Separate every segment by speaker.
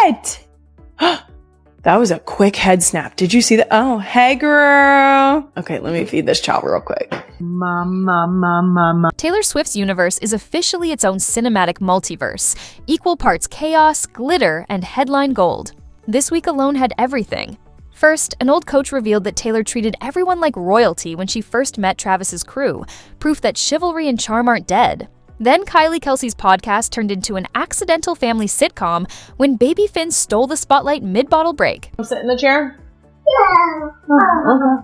Speaker 1: it! That was a quick head snap. Did you see that? Oh, hey girl. Okay, let me feed this child real quick. Mama.
Speaker 2: Taylor Swift's universe is officially its own cinematic multiverse, equal parts chaos, glitter, and headline gold. This week alone had everything. First, an old coach revealed that Taylor treated everyone like royalty when she first met Travis's crew, proof that chivalry and charm aren't dead. Then Kylie Kelce's podcast turned into an accidental family sitcom when baby Finn stole the spotlight mid-bottle break.
Speaker 1: Sit in the chair?
Speaker 2: Yeah.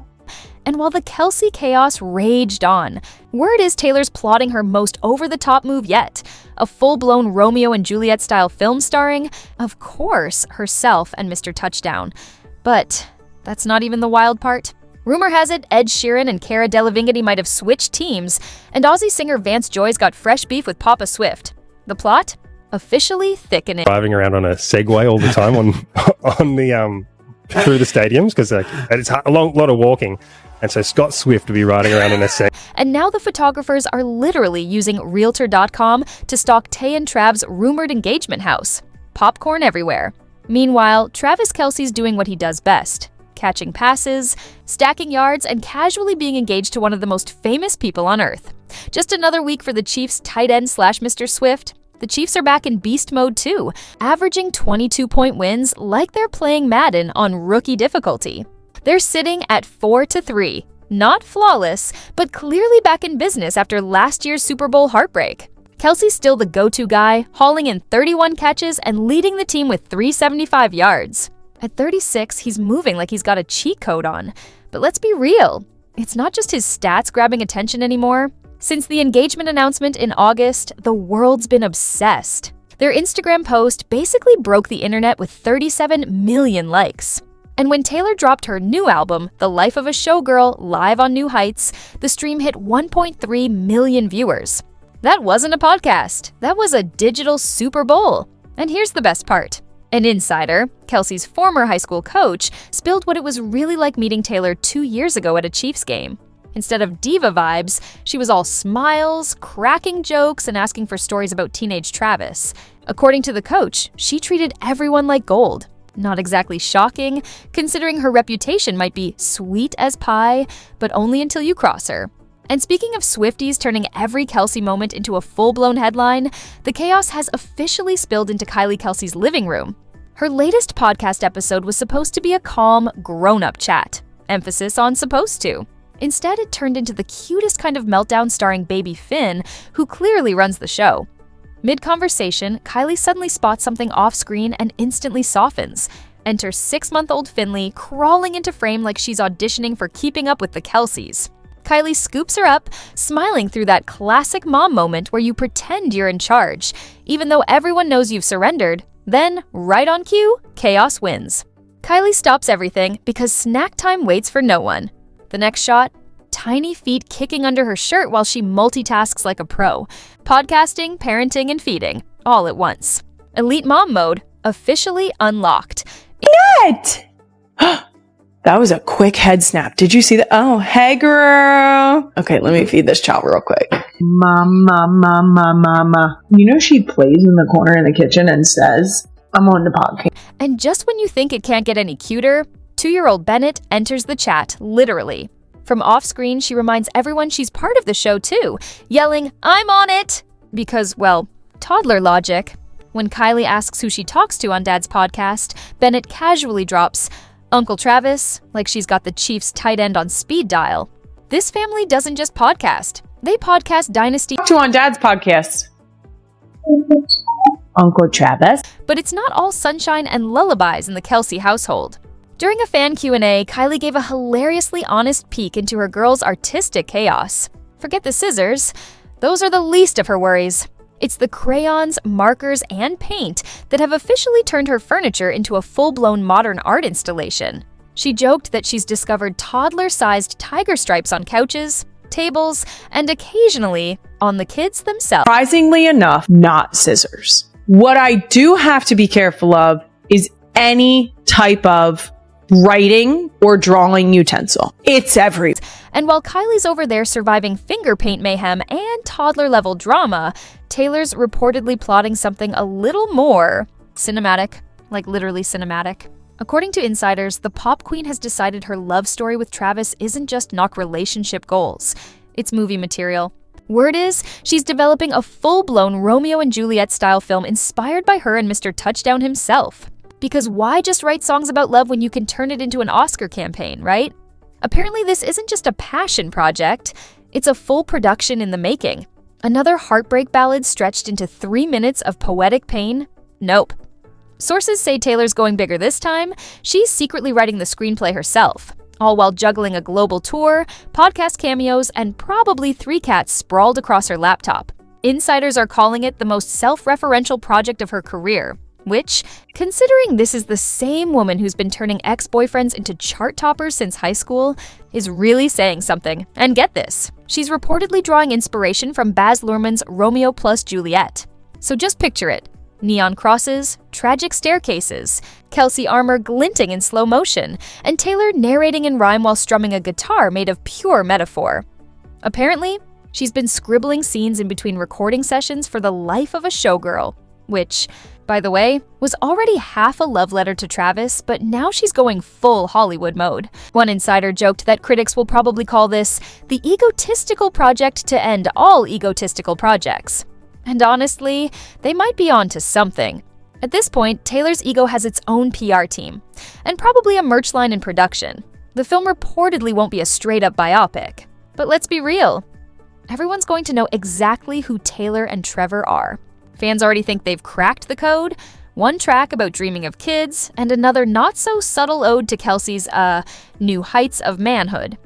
Speaker 2: And while the Kelce chaos raged on, word is Taylor's plotting her most over-the-top move yet, a full-blown Romeo and Juliet-style film starring, of course, herself and Mr. Touchdown. But that's not even the wild part. Rumor has it Ed Sheeran and Cara Delevingne might have switched teams, and Aussie singer Vance Joy's got fresh beef with Papa Swift. The plot? Officially thickening.
Speaker 3: Driving around on a Segway all the time on the through the stadiums because it's a lot of walking, and so Scott Swift will be riding around in a Segway.
Speaker 2: And now the photographers are literally using Realtor.com to stalk Tay and Trav's rumored engagement house. Popcorn everywhere. Meanwhile, Travis Kelce's doing what he does best. Catching passes, stacking yards, and casually being engaged to one of the most famous people on earth. Just another week for the Chiefs' tight end / Mr. Swift. The Chiefs are back in beast mode too, averaging 22-point wins like they're playing Madden on rookie difficulty. They're sitting at 4-3. Not flawless, but clearly back in business after last year's Super Bowl heartbreak. Kelce's still the go-to guy, hauling in 31 catches and leading the team with 375 yards. At 36, he's moving like he's got a cheat code on. But let's be real, it's not just his stats grabbing attention anymore. Since the engagement announcement in August, the world's been obsessed. Their Instagram post basically broke the internet with 37 million likes. And when Taylor dropped her new album, The Life of a Showgirl, live on New Heights, the stream hit 1.3 million viewers. That wasn't a podcast. That was a digital Super Bowl. And here's the best part. An insider, Kelce's former high school coach, spilled what it was really like meeting Taylor 2 years ago at a Chiefs game. Instead of diva vibes, she was all smiles, cracking jokes, and asking for stories about teenage Travis. According to the coach, she treated everyone like gold. Not exactly shocking, considering her reputation might be sweet as pie, but only until you cross her. And speaking of Swifties turning every Kelce moment into a full-blown headline, the chaos has officially spilled into Kylie Kelce's living room. Her latest podcast episode was supposed to be a calm, grown-up chat. Emphasis on supposed to. Instead, it turned into the cutest kind of meltdown starring baby Finn, who clearly runs the show. Mid-conversation, Kylie suddenly spots something off-screen and instantly softens. Enter 6-month-old Finley crawling into frame like she's auditioning for Keeping Up with the Kelces. Kylie scoops her up, smiling through that classic mom moment where you pretend you're in charge, even though everyone knows you've surrendered. Then, right on cue, chaos wins. Kylie stops everything because snack time waits for no one. The next shot, tiny feet kicking under her shirt while she multitasks like a pro. Podcasting, parenting, and feeding, all at once. Elite mom mode, officially unlocked.
Speaker 1: It! That was a quick head snap. Did you see that? Oh, hey girl. Okay, let me feed this child real quick. Mama. You know she plays in the corner in the kitchen and says, I'm on the podcast.
Speaker 2: And just when you think it can't get any cuter, 2-year-old Bennett enters the chat, literally. From off-screen, she reminds everyone she's part of the show too, yelling, I'm on it! Because, well, toddler logic. When Kylie asks who she talks to on Dad's podcast, Bennett casually drops, Uncle Travis, like she's got the Chiefs tight end on speed dial. This family doesn't just podcast. They podcast Dynasty
Speaker 1: to on Dad's podcast. Uncle Travis.
Speaker 2: But it's not all sunshine and lullabies in the Kelce household. During a fan Q&A, Kylie gave a hilariously honest peek into her girls' artistic chaos. Forget the scissors. Those are the least of her worries. It's the crayons, markers, and paint that have officially turned her furniture into a full-blown modern art installation. She joked that she's discovered toddler-sized tiger stripes on couches, tables, and occasionally on the kids themselves.
Speaker 1: Surprisingly enough, not scissors. What I do have to be careful of is any type of writing or drawing utensil. It's everywhere.
Speaker 2: And while Kylie's over there surviving finger paint mayhem and toddler-level drama, Taylor's reportedly plotting something a little more cinematic. like literally cinematic. According to insiders, the pop queen has decided her love story with Travis isn't just knock relationship goals, it's movie material. Word is, she's developing a full-blown Romeo and Juliet-style film inspired by her and Mr. Touchdown himself. Because why just write songs about love when you can turn it into an Oscar campaign, right? Apparently this isn't just a passion project, it's a full production in the making. Another heartbreak ballad stretched into 3 minutes of poetic pain? Nope. Sources say Taylor's going bigger this time. She's secretly writing the screenplay herself, all while juggling a global tour, podcast cameos, and probably 3 cats sprawled across her laptop. Insiders are calling it the most self-referential project of her career, which, considering this is the same woman who's been turning ex-boyfriends into chart toppers since high school, is really saying something. And get this, she's reportedly drawing inspiration from Baz Luhrmann's Romeo plus Juliet. So just picture it. Neon crosses, tragic staircases, Kelce armor glinting in slow motion, and Taylor narrating in rhyme while strumming a guitar made of pure metaphor. Apparently, she's been scribbling scenes in between recording sessions for the life of a showgirl, which, by the way, was already half a love letter to Travis, but now she's going full Hollywood mode. One insider joked that critics will probably call this the egotistical project to end all egotistical projects. And honestly, they might be onto something. At this point, Taylor's ego has its own PR team, and probably a merch line in production. The film reportedly won't be a straight-up biopic. But let's be real. Everyone's going to know exactly who Taylor and Trevor are. Fans already think they've cracked the code. One track about dreaming of kids, and another not-so-subtle ode to Kelce's, new heights of manhood.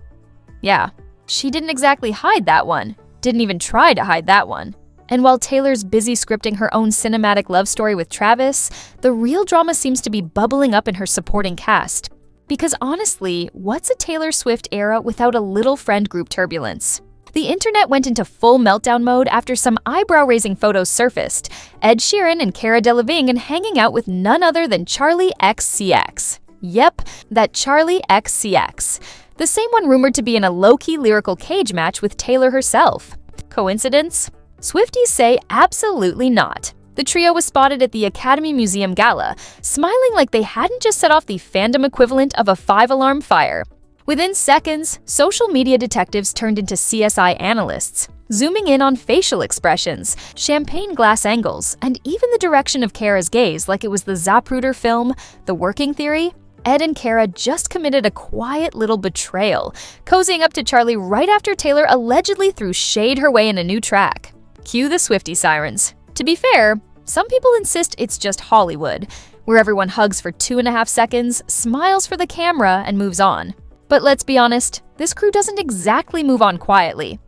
Speaker 2: Yeah, she didn't exactly hide that one. Didn't even try to hide that one. And while Taylor's busy scripting her own cinematic love story with Travis, the real drama seems to be bubbling up in her supporting cast. Because honestly, what's a Taylor Swift era without a little friend group turbulence? The internet went into full meltdown mode after some eyebrow-raising photos surfaced. Ed Sheeran and Cara Delevingne hanging out with none other than Charlie XCX. Yep, that Charlie XCX. The same one rumored to be in a low-key lyrical cage match with Taylor herself. Coincidence? Swifties say absolutely not. The trio was spotted at the Academy Museum Gala, smiling like they hadn't just set off the fandom equivalent of a 5-alarm fire. Within seconds, social media detectives turned into CSI analysts, zooming in on facial expressions, champagne glass angles, and even the direction of Cara's gaze like it was the Zapruder film, The Working Theory. Ed and Cara just committed a quiet little betrayal, cozying up to Charlie right after Taylor allegedly threw shade her way in a new track. Cue the Swiftie sirens. To be fair, some people insist it's just Hollywood, where everyone hugs for 2.5 seconds, smiles for the camera, and moves on. But let's be honest, this crew doesn't exactly move on quietly.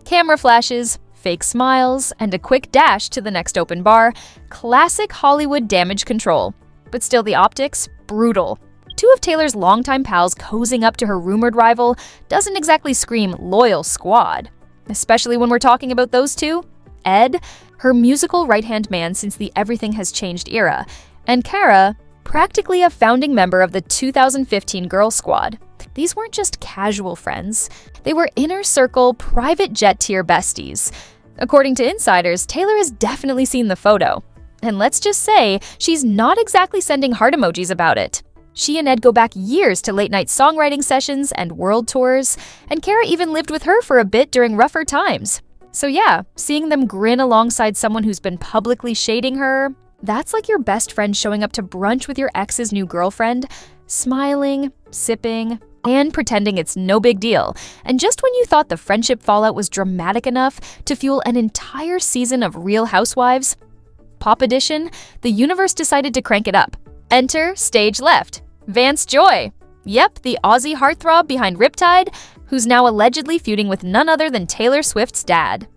Speaker 2: Camera flashes, fake smiles, and a quick dash to the next open bar. Classic Hollywood damage control. But still, the optics, brutal. 2 of Taylor's longtime pals cozying up to her rumored rival doesn't exactly scream loyal squad. Especially when we're talking about those two. Ed, her musical right-hand man since the Everything Has Changed era, and Cara, practically a founding member of the 2015 Girl Squad. These weren't just casual friends. They were inner circle, private jet tier besties. According to insiders, Taylor has definitely seen the photo. And let's just say, she's not exactly sending heart emojis about it. She and Ed go back years to late-night songwriting sessions and world tours, and Cara even lived with her for a bit during rougher times. So yeah, seeing them grin alongside someone who's been publicly shading her, that's like your best friend showing up to brunch with your ex's new girlfriend, smiling, sipping, and pretending it's no big deal. And just when you thought the friendship fallout was dramatic enough to fuel an entire season of Real Housewives, Pop Edition, the universe decided to crank it up. Enter stage left, Vance Joy. Yep, the Aussie heartthrob behind Riptide, who's now allegedly feuding with none other than Taylor Swift's dad.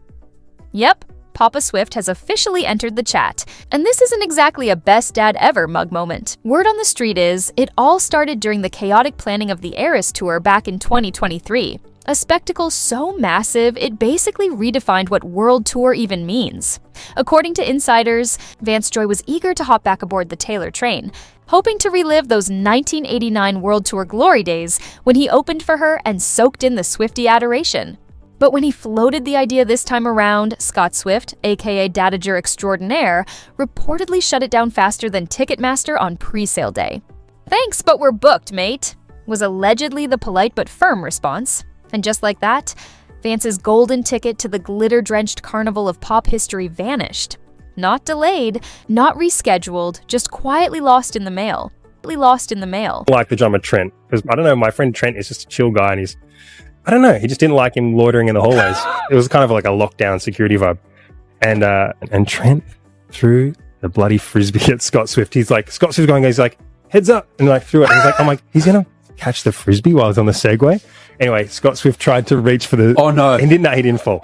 Speaker 2: Yep, Papa Swift has officially entered the chat, and this isn't exactly a best dad ever mug moment. Word on the street is, it all started during the chaotic planning of the Eras Tour back in 2023. A spectacle so massive, it basically redefined what World Tour even means. According to insiders, Vance Joy was eager to hop back aboard the Taylor train, hoping to relive those 1989 World Tour glory days when he opened for her and soaked in the Swiftie adoration. But when he floated the idea this time around, Scott Swift, aka Dadager extraordinaire, reportedly shut it down faster than Ticketmaster on pre-sale day. "Thanks, but we're booked, mate," was allegedly the polite but firm response. And just like that, Vance's golden ticket to the glitter-drenched carnival of pop history vanished. Not delayed, not rescheduled, just quietly lost in the mail.
Speaker 3: Like the drummer Trent, because I don't know, my friend Trent is just a chill guy, and I don't know, he just didn't like him loitering in the hallways. It was kind of like a lockdown security vibe. And Trent threw the bloody frisbee at Scott Swift. Scott Swift's going, he's like, "Heads up," and threw it. And he's like, "Oh my," he's gonna catch the frisbee while he's on the Segway. Anyway, Scott Swift tried to reach for the... Oh no. He didn't fall.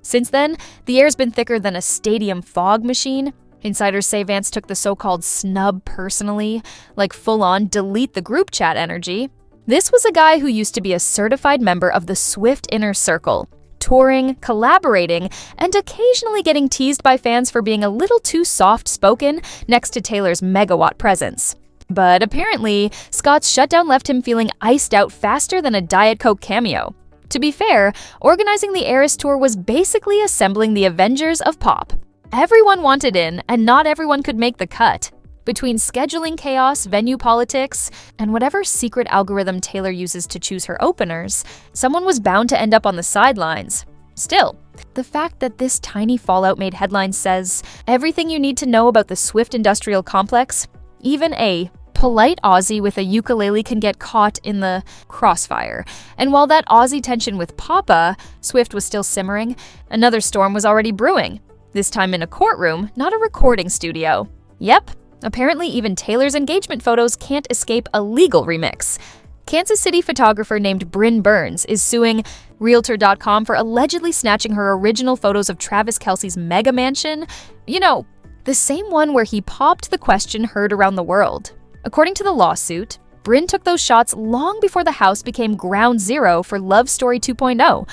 Speaker 2: Since then, the air's been thicker than a stadium fog machine. Insiders say Vance took the so-called snub personally, like full-on delete the group chat energy. This was a guy who used to be a certified member of the Swift inner circle, touring, collaborating, and occasionally getting teased by fans for being a little too soft-spoken next to Taylor's megawatt presence. But apparently, Scott's shutdown left him feeling iced out faster than a Diet Coke cameo. To be fair, organizing the Eras Tour was basically assembling the Avengers of pop. Everyone wanted in, and not everyone could make the cut. Between scheduling chaos, venue politics, and whatever secret algorithm Taylor uses to choose her openers, someone was bound to end up on the sidelines. Still, the fact that this tiny fallout made headlines says everything you need to know about the Swift industrial complex. Even a polite Aussie with a ukulele can get caught in the crossfire. And while that Aussie tension with Papa, Swift was still simmering, another storm was already brewing. This time in a courtroom, not a recording studio. Yep, apparently even Taylor's engagement photos can't escape a legal remix. Kansas City photographer named Bryn Burns is suing Realtor.com for allegedly snatching her original photos of Travis Kelce's mega mansion. You know, the same one where he popped the question heard around the world. According to the lawsuit, Bryn took those shots long before the house became ground zero for Love Story 2.0.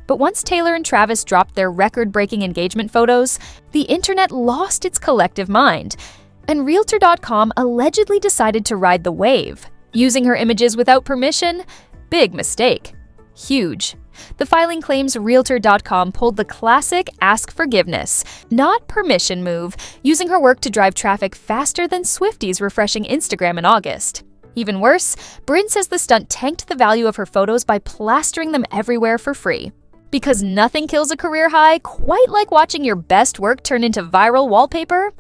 Speaker 2: But once Taylor and Travis dropped their record-breaking engagement photos, the internet lost its collective mind. And Realtor.com allegedly decided to ride the wave. Using her images without permission? Big mistake. Huge. The filing claims Realtor.com pulled the classic ask forgiveness, not permission move, using her work to drive traffic faster than Swifties refreshing Instagram in August. Even worse, Bryn says the stunt tanked the value of her photos by plastering them everywhere for free. Because nothing kills a career high quite like watching your best work turn into viral wallpaper.